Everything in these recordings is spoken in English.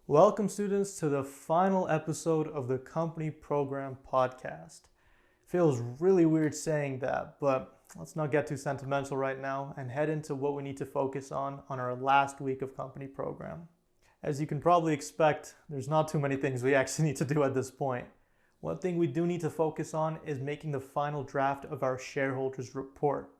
Welcome, students, to the final episode of the Company Program Podcast. Feels really weird saying that, but let's not get too sentimental right now and head into what we need to focus on our last week of Company Program. As you can probably expect, there's not too many things we actually need to do at this point. One thing we do need to focus on is making the final draft of our shareholders report.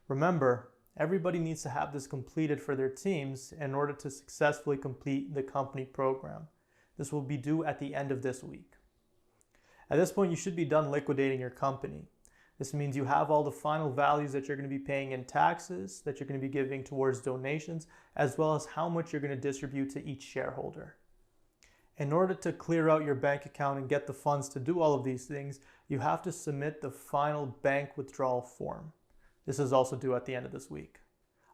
Remember, everybody needs to have this completed for their teams in order to successfully complete the company program. This will be due at the end of this week. At this point, you should be done liquidating your company. This means you have all the final values that you're going to be paying in taxes, that you're going to be giving towards donations, as well as how much you're going to distribute to each shareholder. In order to clear out your bank account and get the funds to do all of these things, you have to submit the final bank withdrawal form. This is also due at the end of this week.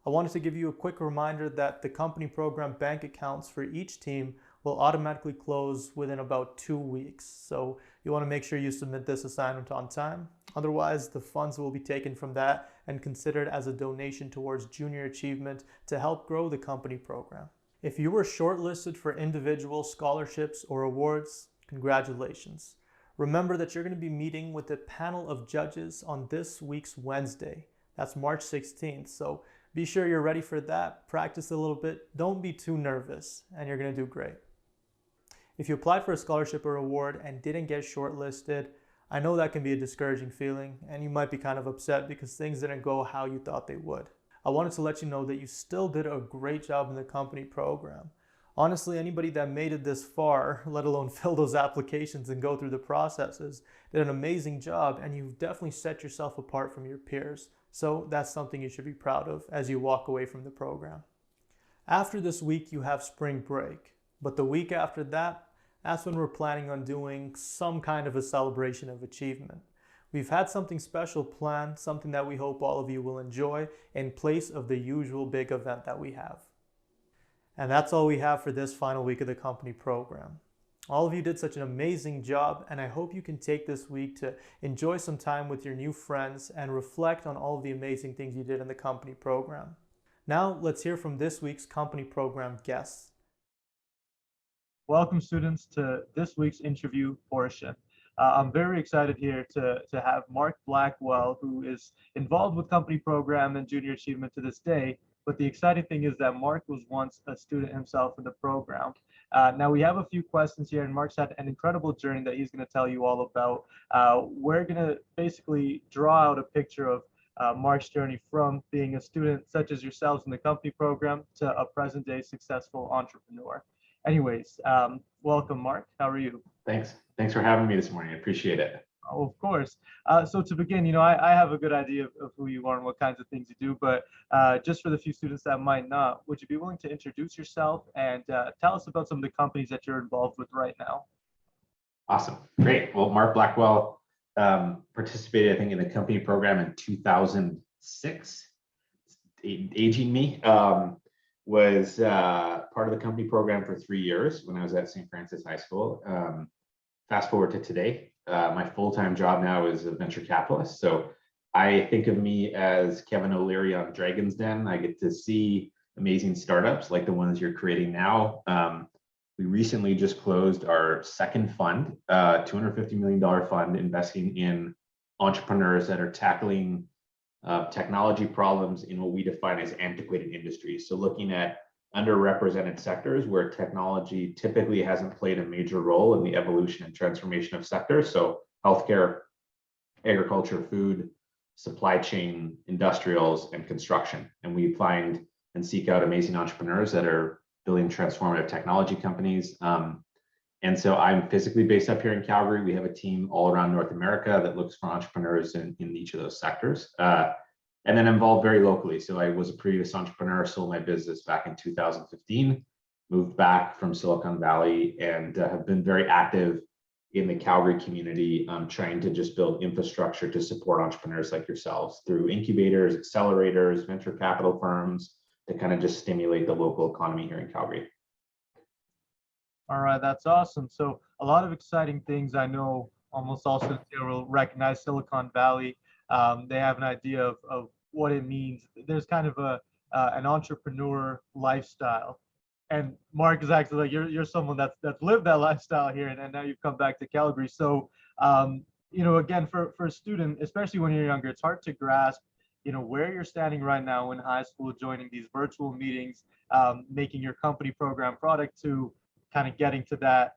I wanted to give you a quick reminder that the company program bank accounts for each team will automatically close within about 2 weeks. So you want to make sure you submit this assignment on time. Otherwise, the funds will be taken from that and considered as a donation towards junior achievement to help grow the company program. If you were shortlisted for individual scholarships or awards, congratulations. Remember that you're going to be meeting with a panel of judges on this week's Wednesday. That's March 16th, so be sure you're ready for that. Practice a little bit. Don't be too nervous, and you're going to do great. If you applied for a scholarship or award and didn't get shortlisted, I know that can be a discouraging feeling, and you might be kind of upset because things didn't go how you thought they would. I wanted to let you know that you still did a great job in the company program. Honestly, anybody that made it this far, let alone fill those applications and go through the processes, did an amazing job, and you've definitely set yourself apart from your peers. So that's something you should be proud of as you walk away from the program. After this week, you have spring break, but the week after that, that's when we're planning on doing some kind of a celebration of achievement. We've had something special planned, something that we hope all of you will enjoy in place of the usual big event that we have. And that's all we have for this final week of the company program. All of you did such an amazing job, and I hope you can take this week to enjoy some time with your new friends and reflect on all of the amazing things you did in the company program. Now, let's hear from this week's company program guests. Welcome, students, to this week's interview portion. I'm very excited here to have Mark Blackwell, who is involved with company program and junior achievement to this day. But the exciting thing is that Mark was once a student himself in the program. Now we have a few questions here, and Mark's had an incredible journey that he's going to tell you all about. We're going to basically draw out a picture of Mark's journey from being a student such as yourselves in the company program to a present day successful entrepreneur. Anyways, welcome, Mark. How are you? Thanks for having me this morning. I appreciate it. Oh, of course. So to begin, I have a good idea of who you are and what kinds of things you do, but just for the few students that might not, would you be willing to introduce yourself and tell us about some of the companies that you're involved with right now? Awesome. Great. Well, Mark Blackwell participated, I think, in the company program in 2006. Aging me. Was part of the company program for 3 years when I was at St. Francis High School. Fast forward to today, my full-time job now is a venture capitalist. So I think of me as Kevin O'Leary on Dragon's Den. I get to see amazing startups like the ones you're creating now. We recently just closed our second fund, $250 million fund, investing in entrepreneurs that are tackling technology problems in what we define as antiquated industries. So looking at underrepresented sectors where technology typically hasn't played a major role in the evolution and transformation of sectors. So healthcare, agriculture, food, supply chain, industrials, and construction. And we find and seek out amazing entrepreneurs that are building transformative technology companies. And so I'm physically based up here in Calgary. We have a team all around North America that looks for entrepreneurs in each of those sectors. And then involved very locally. So I was a previous entrepreneur, sold my business back in 2015, moved back from Silicon Valley, and have been very active in the Calgary community, trying to just build infrastructure to support entrepreneurs like yourselves through incubators, accelerators, venture capital firms to kind of just stimulate the local economy here in Calgary. All right, that's awesome. So a lot of exciting things. I know almost all students here will recognize Silicon Valley. They have an idea of what it means. There's kind of an entrepreneur lifestyle. and Mark is actually like you're someone that's lived that lifestyle here, and now you've come back to Calgary. So again, for a student, especially when you're younger, it's hard to grasp where you're standing right now in high school, joining these virtual meetings, making your company program product, to kind of getting to that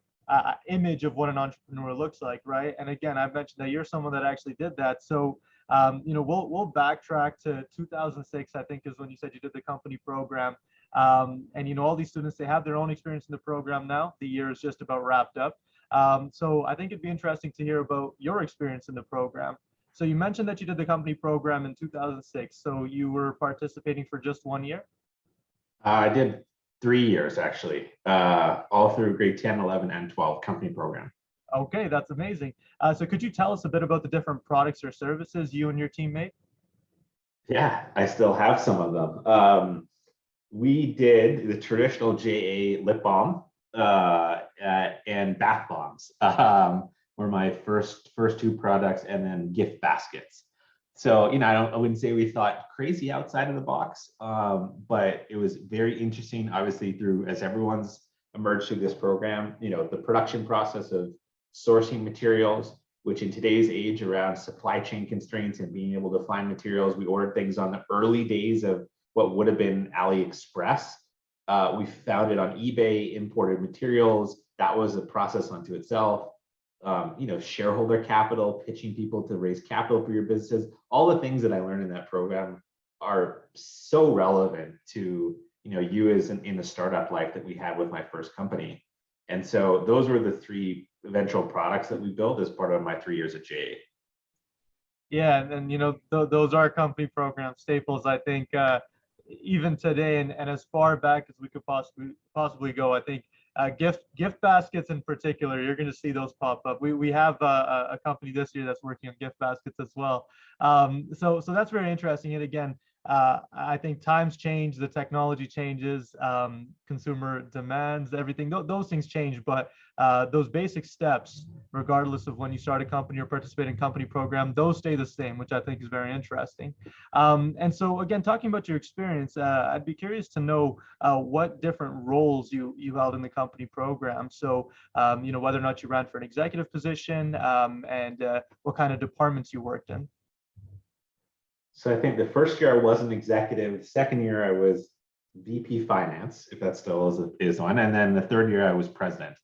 image of what an entrepreneur looks like, right? And again, I've mentioned that you're someone that actually did that. So we'll backtrack to 2006, I think, is when you said you did the company program. And all these students, they have their own experience in the program now. The year is just about wrapped up. So I think it'd be interesting to hear about your experience in the program. So you mentioned that you did the company program in 2006. So you were participating for just 1 year? I did 3 years actually, all through grade 10, 11, and 12 company program. Okay, that's amazing. So could you tell us a bit about the different products or services you and your team made? Yeah, I still have some of them. We did the traditional JA lip balm and bath bombs were my first two products, and then gift baskets. So I wouldn't say we thought crazy outside of the box, but it was very interesting. Obviously, as everyone's emerged through this program, the production process of sourcing materials, which in today's age around supply chain constraints and being able to find materials, we ordered things on the early days of what would have been AliExpress. We found it on eBay, imported materials. That was a process unto itself. Shareholder capital, pitching people to raise capital for your businesses. All the things that I learned in that program are so relevant to you as in the startup life that we had with my first company. And so those were the three eventual products that we built as part of my 3 years at JA. Yeah, and those are company program staples, I think, even today, and as far back as we could possibly go. I think gift baskets in particular, you're going to see those pop up. We have a company this year that's working on gift baskets as well. So that's very interesting. And again, I think times change, the technology changes, consumer demands, everything. Those things change, but those basic steps, regardless of when you start a company or participate in company program, those stay the same, which I think is very interesting. And so again, talking about your experience, I'd be curious to know what different roles you held in the company program. So whether or not you ran for an executive position, and what kind of departments you worked in. So I think the first year I was an executive. The second year I was VP finance, if that still is one. And then the third year I was president.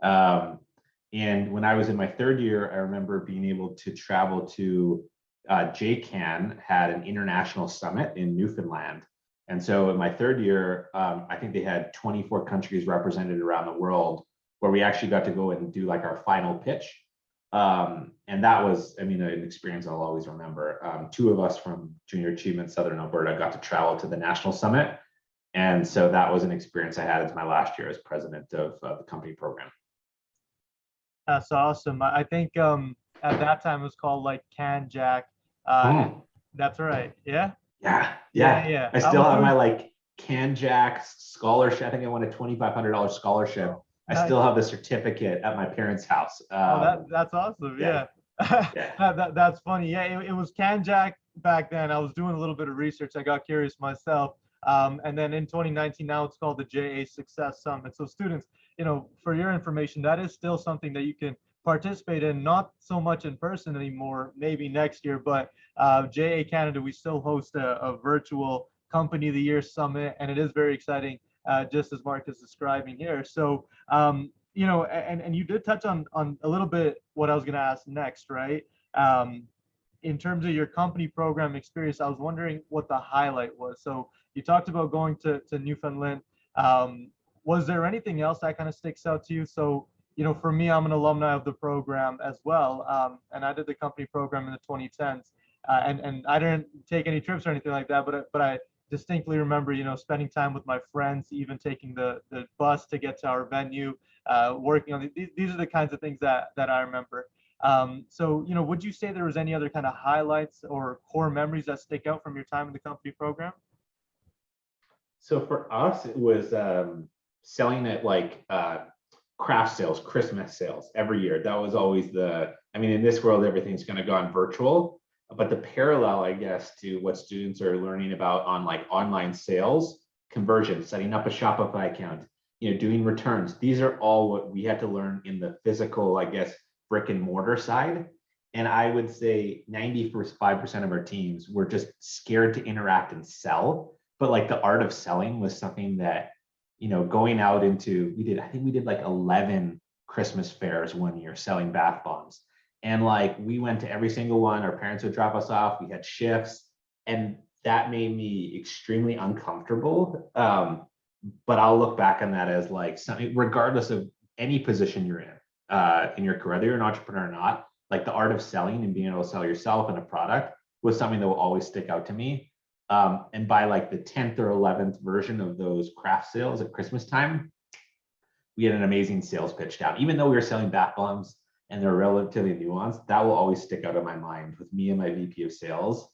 And when I was in my third year, I remember being able to travel to JCAN had an international summit in Newfoundland. And so in my third year, I think they had 24 countries represented around the world, where we actually got to go and do like our final pitch. And that was, an experience I'll always remember. Two of us from Junior Achievement Southern Alberta got to travel to the national summit. And so that was an experience I had as my last year as president of the company program. That's awesome. I think at that time it was called like CanJack. That's right. Yeah. Yeah. I still have my like CanJack scholarship. I think I won a $2,500 scholarship. I still have the certificate at my parents' house. That's awesome. Yeah. That's funny. Yeah, it was CanJack back then. I was doing a little bit of research. I got curious myself. And then in 2019, now it's called the JA Success Summit. So students, for your information, that is still something that you can participate in, not so much in person anymore, maybe next year, but JA Canada, we still host a virtual Company of the Year Summit, and it is very exciting, just as Mark is describing here. So, and you did touch on a little bit what I was going to ask next, right? In terms of your company program experience, I was wondering what the highlight was. So you talked about going to Newfoundland. Was there anything else that kind of sticks out to you? So, for me, I'm an alumni of the program as well. And I did the company program in the 2010s. And I didn't take any trips or anything like that, but I distinctly remember, spending time with my friends, even taking the bus to get to our venue, working on these are the kinds of things that I remember. So, would you say there was any other kind of highlights or core memories that stick out from your time in the company program? So for us, it was selling at like craft sales, Christmas sales every year. That was always in this world, everything's going to go on virtual, but the parallel, I guess, to what students are learning about on like online sales, conversion, setting up a Shopify account, doing returns. These are all what we had to learn in the physical, I guess, brick and mortar side. And I would say 95% of our teams were just scared to interact and sell. But like the art of selling was something that, going out into, I think we did like 11 Christmas fairs one year selling bath bombs. And like we went to every single one, our parents would drop us off, we had shifts, and that made me extremely uncomfortable. But I'll look back on that as like something, regardless of any position you're in your career, whether you're an entrepreneur or not, like the art of selling and being able to sell yourself and a product was something that will always stick out to me. And by like the 10th or 11th version of those craft sales at Christmas time, we had an amazing sales pitch down. Even though we were selling bath bombs and they're relatively nuanced, that will always stick out in my mind with me and my VP of sales,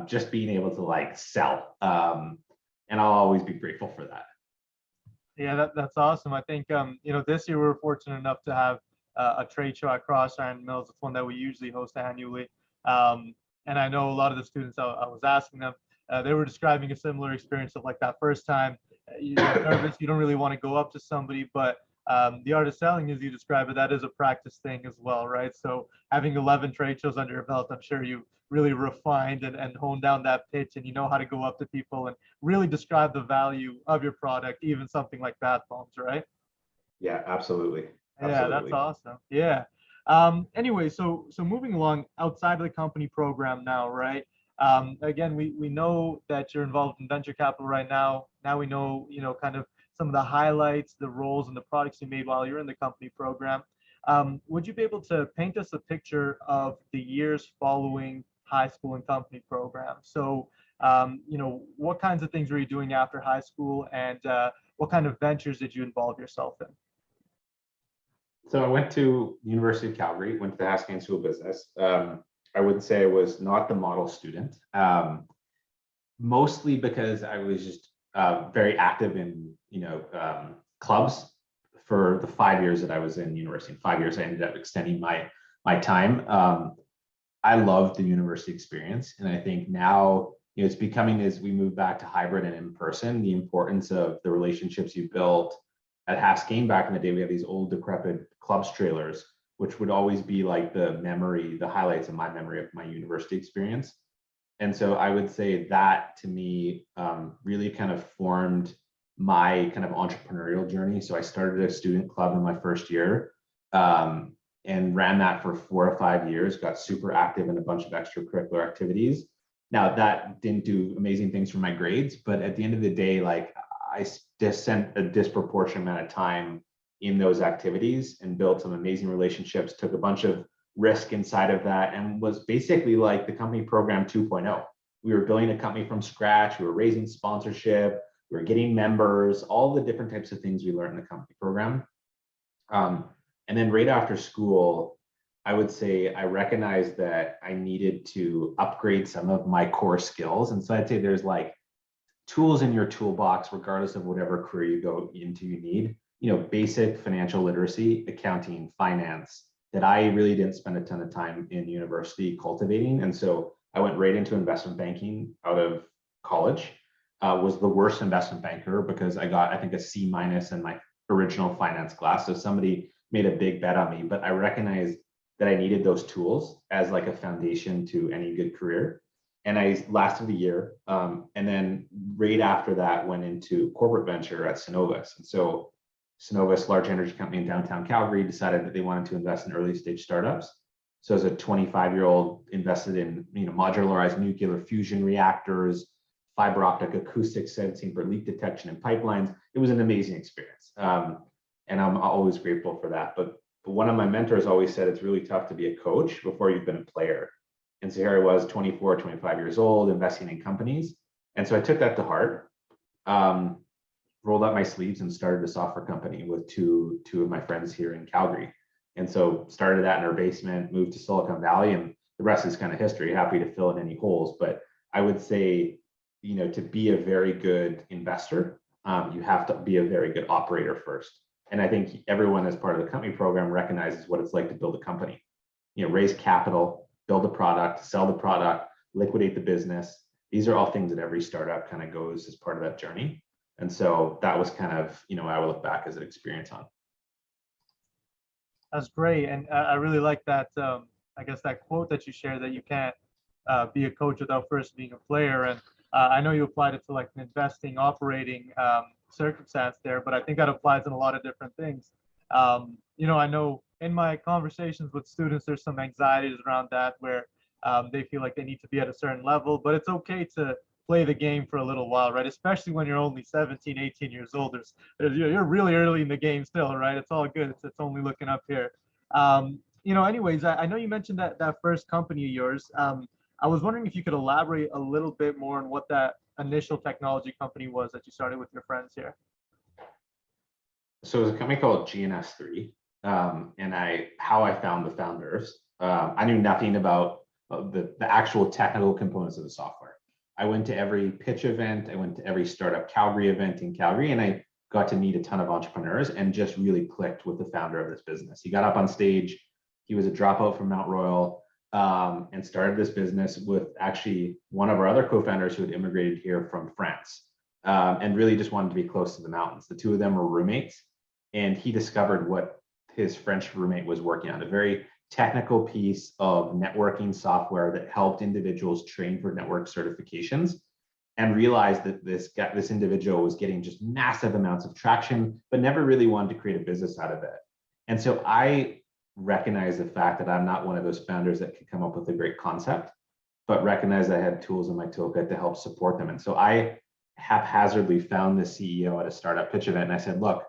just being able to like sell. And I'll always be grateful for that. Yeah, that's awesome. I think, this year we were fortunate enough to have a trade show at Cross Iron Mills. It's one that we usually host annually. And I know a lot of the students, I was asking them, they were describing a similar experience of like that first time. You're nervous, you don't really want to go up to somebody, but the art of selling, as you describe it, that is a practice thing as well, right? So having 11 trade shows under your belt, I'm sure you really refined and honed down that pitch, and you know how to go up to people and really describe the value of your product, even something like bath bombs, right? Yeah, absolutely. Yeah, that's Absolutely. awesome. Yeah. Anyway, so moving along outside of the company program now, right? Again, we know that you're involved in venture capital right now. Now we know, kind of some of the highlights, the roles, and the products you made while you're in the company program. Would you be able to paint us a picture of the years following high school and company program? So, what kinds of things were you doing after high school, and what kind of ventures did you involve yourself in? So I went to University of Calgary, went to the Haskell School of Business. I would say I was not the model student, mostly because I was just very active in clubs for the 5 years that I was in university. In 5 years, I ended up extending my time. I loved the university experience, and I think now it's becoming, as we move back to hybrid and in person, the importance of the relationships you built at Haskell. Back in the day, we had these old decrepit clubs trailers, which would always be like the highlights of my memory of my university experience. And so I would say that to me really kind of formed my kind of entrepreneurial journey. So I started a student club in my first year and ran that for 4 or 5 years, got super active in a bunch of extracurricular activities. Now that didn't do amazing things for my grades, but at the end of the day, like I just spent a disproportionate amount of time in those activities and built some amazing relationships, took a bunch of risk inside of that, and was basically like the company program 2.0. We were building a company from scratch. We were raising sponsorship. We were getting members, all the different types of things we learned in the company program. And then right after school, I would say I recognized that I needed to upgrade some of my core skills. And so I'd say there's like tools in your toolbox, regardless of whatever career you go into, you need, basic financial literacy, accounting, finance, that I really didn't spend a ton of time in university cultivating. And so I went right into investment banking out of college, was the worst investment banker because I got, I think, a C- in my original finance class. So somebody made a big bet on me, but I recognized that I needed those tools as like a foundation to any good career. And I lasted a year. And then right after that went into corporate venture at Synovus. And so Synovus, large energy company in downtown Calgary, decided that they wanted to invest in early stage startups. So as a 25-year-old, invested in modularized nuclear fusion reactors, fiber optic acoustic sensing for leak detection in pipelines. It was an amazing experience. And I'm always grateful for that. But one of my mentors always said it's really tough to be a coach before you've been a player. And so here I was, 24, 25 years old, investing in companies. And so I took that to heart, rolled up my sleeves and started a software company with two of my friends here in Calgary. And so started that in our basement, moved to Silicon Valley, and the rest is kind of history. Happy to fill in any holes. But I would say, to be a very good investor, you have to be a very good operator first. And I think everyone as part of the company program recognizes what it's like to build a company, raise capital, build a product, sell the product, liquidate the business. These are all things that every startup kind of goes as part of that journey. And so that was kind of, I would look back as an experience on. That's great, and I really like that. I guess that quote that you shared, that you can't be a coach without first being a player. And I know you applied it to like an investing, operating circumstance there, but I think that applies in a lot of different things. I know in my conversations with students, there's some anxieties around that where they feel like they need to be at a certain level, but it's okay to play the game for a little while, right? Especially when you're only 17, 18 years old. You're really early in the game still, right? It's all good. It's only looking up here. Anyways, I know you mentioned that first company of yours. I was wondering if you could elaborate a little bit more on what that initial technology company was that you started with your friends here. So it was a company called GNS3, and how I found the founders. I knew nothing about the actual technical components of the software. I went to every pitch event, I went to every startup Calgary event in Calgary, and I got to meet a ton of entrepreneurs and just really clicked with the founder of this business. He got up on stage, he was a dropout from Mount Royal, and started this business with actually one of our other co-founders who had immigrated here from France, and really just wanted to be close to the mountains. The two of them were roommates, and he discovered what his French roommate was working on, a very technical piece of networking software that helped individuals train for network certifications, and realized that this individual was getting just massive amounts of traction, but never really wanted to create a business out of it. And so I recognize the fact that I'm not one of those founders that could come up with a great concept, but recognize I had tools in my toolkit to help support them. And so I haphazardly found the CEO at a startup pitch event, and I said, look,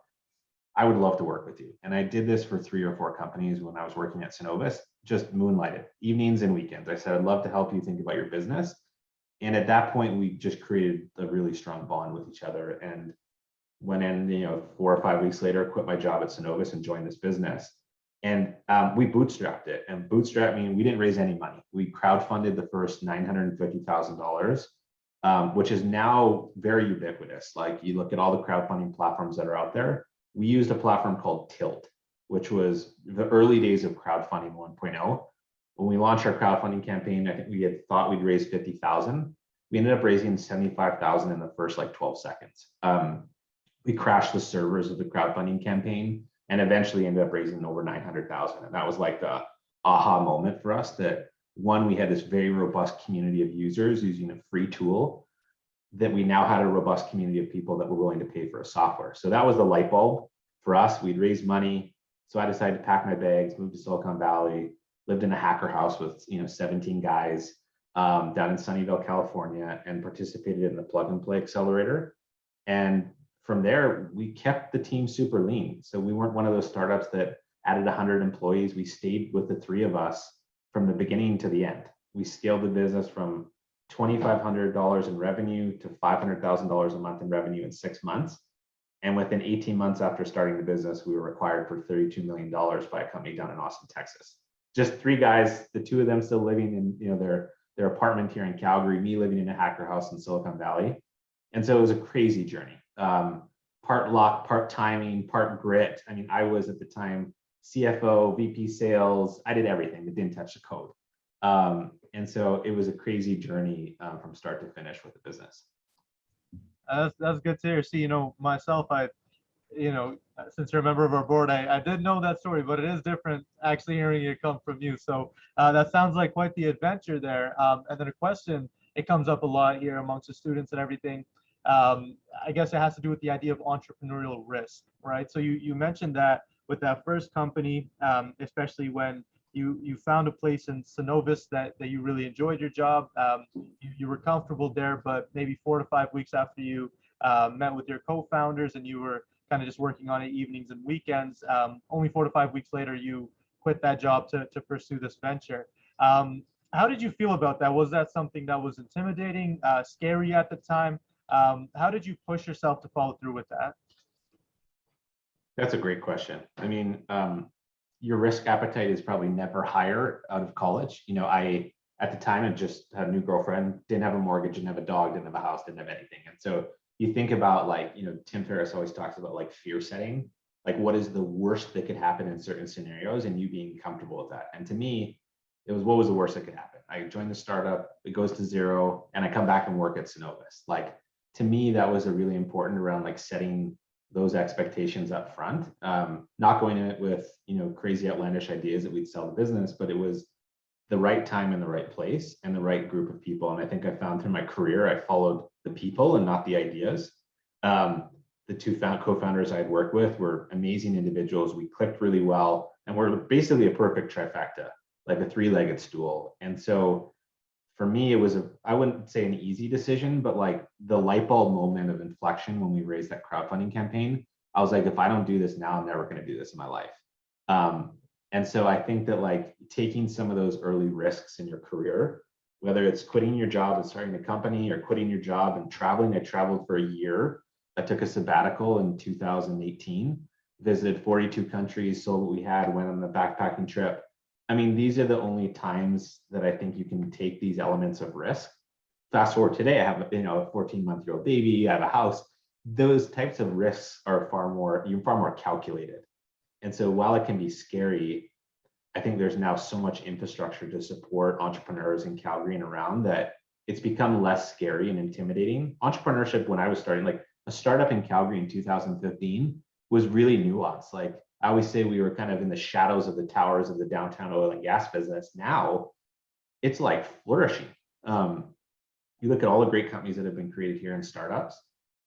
I would love to work with you. And I did this for 3 or 4 companies when I was working at Synovus, just moonlighted, evenings and weekends. I said, I'd love to help you think about your business. And at that point, we just created a really strong bond with each other, and went in, 4 or 5 weeks later, quit my job at Synovus and joined this business. And we bootstrapped it. And bootstrap meaning we didn't raise any money. We crowdfunded the first $950,000, which is now very ubiquitous. Like, you look at all the crowdfunding platforms that are out there. We used a platform called Tilt, which was the early days of crowdfunding 1.0. When we launched our crowdfunding campaign, I think we had thought we'd raise 50,000. We ended up raising 75,000 in the first 12 seconds. We crashed the servers of the crowdfunding campaign and eventually ended up raising over 900,000. And that was like the aha moment for us, that one, we had this very robust community of users using a free tool, that we now had a robust community of people that were willing to pay for a software. So that was the light bulb for us. We'd raised money. So I decided to pack my bags, move to Silicon Valley, lived in a hacker house with 17 guys down in Sunnyvale, California, and participated in the Plug and Play Accelerator. And from there, we kept the team super lean. So we weren't one of those startups that added 100 employees. We stayed with the 3 of us from the beginning to the end. We scaled the business from $2,500 in revenue to $500,000 a month in revenue in 6 months. And within 18 months after starting the business, we were acquired for $32 million by a company down in Austin, Texas. Just 3 guys, the 2 of them still living in their apartment here in Calgary, me living in a hacker house in Silicon Valley. And so it was a crazy journey. Part luck, part timing, part grit. I mean, I was at the time CFO, VP sales. I did everything, but didn't touch the code. And so it was a crazy journey from start to finish with the business. That's good to hear. See, myself, since you're a member of our board, I did know that story, but it is different actually hearing it come from you. So that sounds like quite the adventure there. And then a question, it comes up a lot here amongst the students and everything. I guess it has to do with the idea of entrepreneurial risk, right? So you mentioned that with that first company, especially when you found a place in Synovus that you really enjoyed your job, you were comfortable there, but maybe 4 to 5 weeks after you met with your co-founders and you were kind of just working on it evenings and weekends, only 4 to 5 weeks later, you quit that job to pursue this venture. How did you feel about that? Was that something that was intimidating, scary at the time? How did you push yourself to follow through with that? That's a great question. I mean, your risk appetite is probably never higher out of college. I, at the time, had just had a new girlfriend, didn't have a mortgage, didn't have a dog, didn't have a house, didn't have anything. And so you think about Tim Ferriss always talks about fear setting, what is the worst that could happen in certain scenarios, and you being comfortable with that. And to me, it was, what was the worst that could happen? I joined the startup, it goes to 0, and I come back and work at Synovus. to me, that was a really important around like setting those expectations up front. Not going in it with, crazy outlandish ideas that we'd sell the business, but it was the right time and the right place and the right group of people. And I think I found through my career, I followed the people and not the ideas. The two co-founders I'd worked with were amazing individuals. We clicked really well, and we're basically a perfect trifecta, like a three-legged stool. And so for me, it was I wouldn't say an easy decision, but like the light bulb moment of inflection when we raised that crowdfunding campaign, I was like, if I don't do this now, I'm never going to do this in my life. And so I think that like taking some of those early risks in your career, whether it's quitting your job and starting a company or quitting your job and traveling. I traveled for a year. I took a sabbatical in 2018, visited 42 countries, sold what we had, went on a backpacking trip. I mean, these are the only times that I think you can take these elements of risk. Fast forward today, I have a 14-month-old baby, I have a house. Those types of risks are far more calculated. And so while it can be scary, I think there's now so much infrastructure to support entrepreneurs in Calgary and around that it's become less scary and intimidating. Entrepreneurship, when I was starting, like a startup in Calgary in 2015, was really nuanced. Like I always say, we were kind of in the shadows of the towers of the downtown oil and gas business. Now it's like flourishing. You look at all the great companies that have been created here in startups.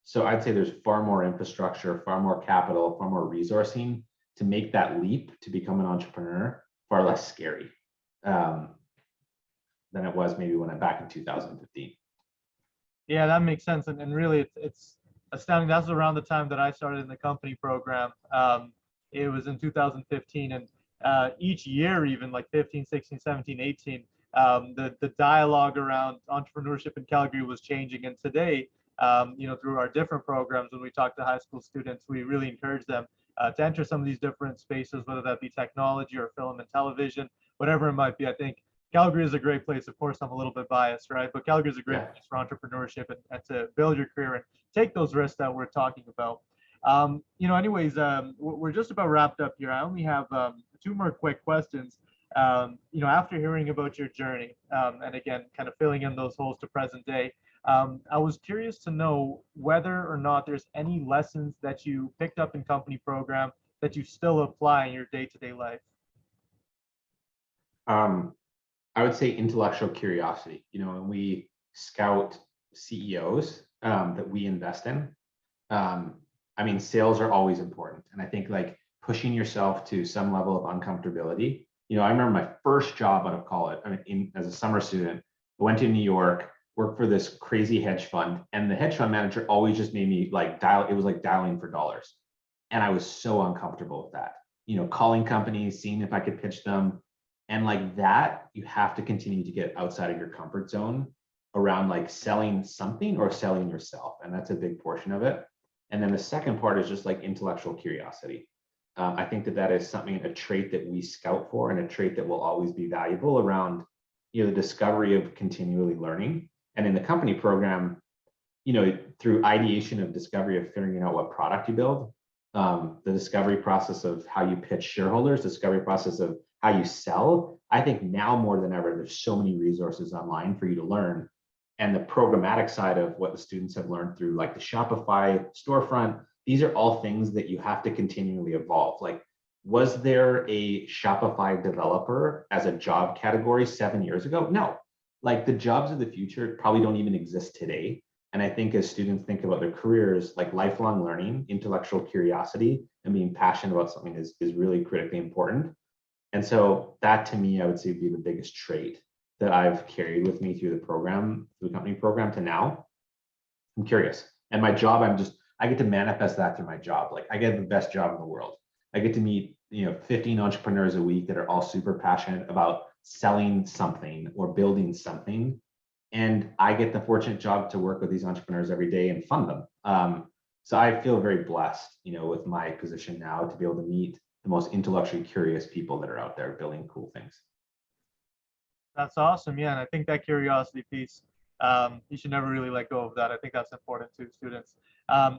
So I'd say there's far more infrastructure, far more capital, far more resourcing to make that leap to become an entrepreneur far less scary than it was maybe when I'm back in 2015. Yeah, that makes sense. And really, it's astounding. That's around the time that I started in the company program. It was in 2015. And each year, even like 15, 16, 17, 18, the dialogue around entrepreneurship in Calgary was changing. And today, through our different programs, when we talk to high school students, we really encourage them to enter some of these different spaces, whether that be technology or film and television, whatever it might be. I think Calgary is a great place. Of course, I'm a little bit biased, right? But Calgary is a great place for entrepreneurship and to build your career and take those risks that we're talking about. We're just about wrapped up here. I only have two more quick questions. After hearing about your journey, and again, kind of filling in those holes to present day, I was curious to know whether or not there's any lessons that you picked up in company program that you still apply in your day-to-day life. I would say intellectual curiosity. When we scout CEOs that we invest in, sales are always important. And I think like pushing yourself to some level of uncomfortability. I remember my first job out of college, as a summer student, I went to New York, worked for this crazy hedge fund, and the hedge fund manager always just made me like it was like dialing for dollars. And I was so uncomfortable with that, calling companies, seeing if I could pitch them. And like that, you have to continue to get outside of your comfort zone around like selling something or selling yourself. And that's a big portion of it. And then the second part is just like intellectual curiosity. I think that is a trait that we scout for, and a trait that will always be valuable around, the discovery of continually learning. And in the company program, through ideation of discovery of figuring out what product you build, the discovery process of how you pitch shareholders, discovery process of how you sell. I think now more than ever, there's so many resources online for you to learn. And the programmatic side of what the students have learned through like the Shopify storefront, these are all things that you have to continually evolve. Like, was there a Shopify developer as a job category 7 years ago? No. Like the jobs of the future probably don't even exist today. And I think as students think about their careers, like lifelong learning, intellectual curiosity, and being passionate about something is really critically important. And so that to me, I would say would be the biggest trait that I've carried with me through the program, through the company program to now. I'm curious. And my job, I get to manifest that through my job. Like I get the best job in the world. I get to meet, 15 entrepreneurs a week that are all super passionate about selling something or building something. And I get the fortunate job to work with these entrepreneurs every day and fund them. So I feel very blessed, with my position now to be able to meet the most intellectually curious people that are out there building cool things. That's awesome. Yeah, and I think that curiosity piece, you should never really let go of that. I think that's important to students.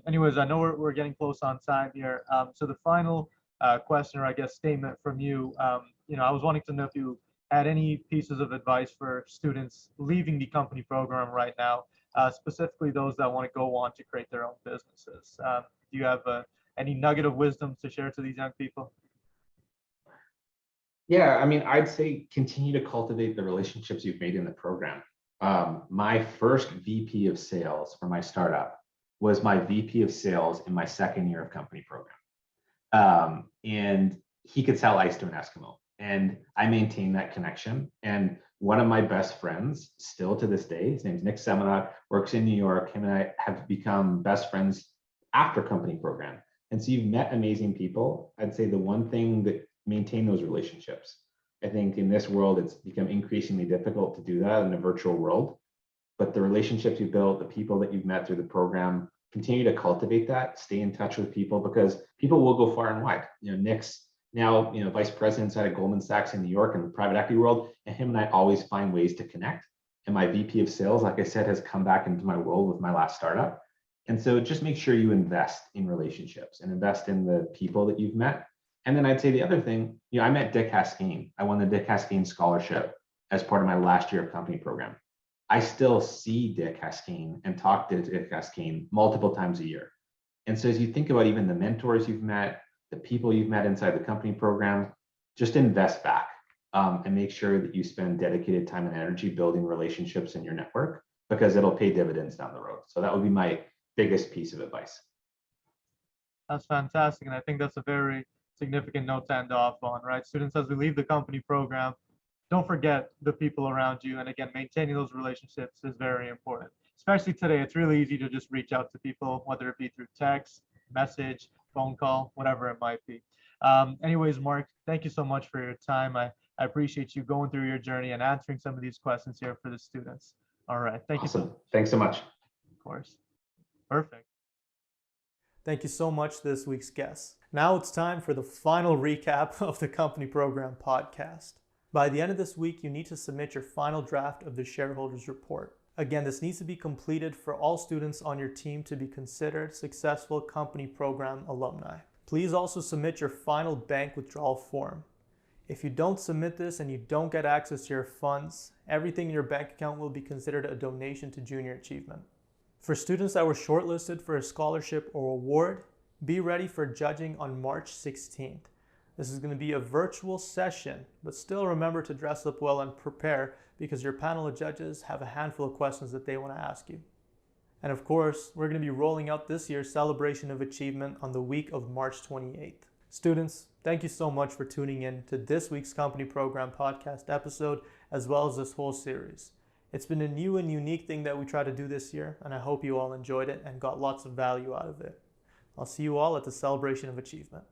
Anyways, I know we're getting close on time here. So the final question, or I guess statement from you, I was wanting to know if you had any pieces of advice for students leaving the company program right now, specifically those that want to go on to create their own businesses. Do you have any nugget of wisdom to share to these young people? Yeah, I mean, I'd say continue to cultivate the relationships you've made in the program. My first VP of sales for my startup was my VP of sales in my second year of company program. And he could sell ice to an Eskimo. And I maintain that connection. And one of my best friends, still to this day, his name's Nick Seminot, works in New York. Him and I have become best friends after company program. And so you've met amazing people. I'd say the one thing that maintain those relationships. I think in this world, it's become increasingly difficult to do that in a virtual world. But the relationships you've built, the people that you've met through the program, continue to cultivate that, stay in touch with people, because people will go far and wide. Nick's now, vice president inside of Goldman Sachs in New York in the private equity world, and him and I always find ways to connect. And my VP of sales, like I said, has come back into my world with my last startup. And so just make sure you invest in relationships and invest in the people that you've met. And then I'd say the other thing, I met Dick Haskeen. I won the Dick Haskeen Scholarship as part of my last year of company program. I still see Dick Haskeen and talk to Dick Haskeen multiple times a year. And so as you think about even the mentors you've met, the people you've met inside the company program, just invest back and make sure that you spend dedicated time and energy building relationships in your network, because it'll pay dividends down the road. So that would be my biggest piece of advice. That's fantastic. And I think that's a very significant note to end off on, right? Students, as we leave the company program, don't forget the people around you. And again, maintaining those relationships is very important. Especially today, it's really easy to just reach out to people, whether it be through text, message, phone call, whatever it might be. Anyways, Mark, thank you so much for your time. I appreciate you going through your journey and answering some of these questions here for the students. All right. Thank Awesome. you. Thanks so much. Of course. Perfect. Thank you so much, this week's guests. Now it's time for the final recap of the company program podcast. By the end of this week, you need to submit your final draft of the shareholders report. Again, this needs to be completed for all students on your team to be considered successful company program alumni. Please also submit your final bank withdrawal form. If you don't submit this and you don't get access to your funds, everything in your bank account will be considered a donation to junior achievement. For students that were shortlisted for a scholarship or award, be ready for judging on March 16th. This is going to be a virtual session, but still remember to dress up well and prepare, because your panel of judges have a handful of questions that they want to ask you. And of course, we're going to be rolling out this year's celebration of achievement on the week of March 28th. Students, thank you so much for tuning in to this week's company program podcast episode, as well as this whole series. It's been a new and unique thing that we try to do this year, and I hope you all enjoyed it and got lots of value out of it. I'll see you all at the celebration of achievement.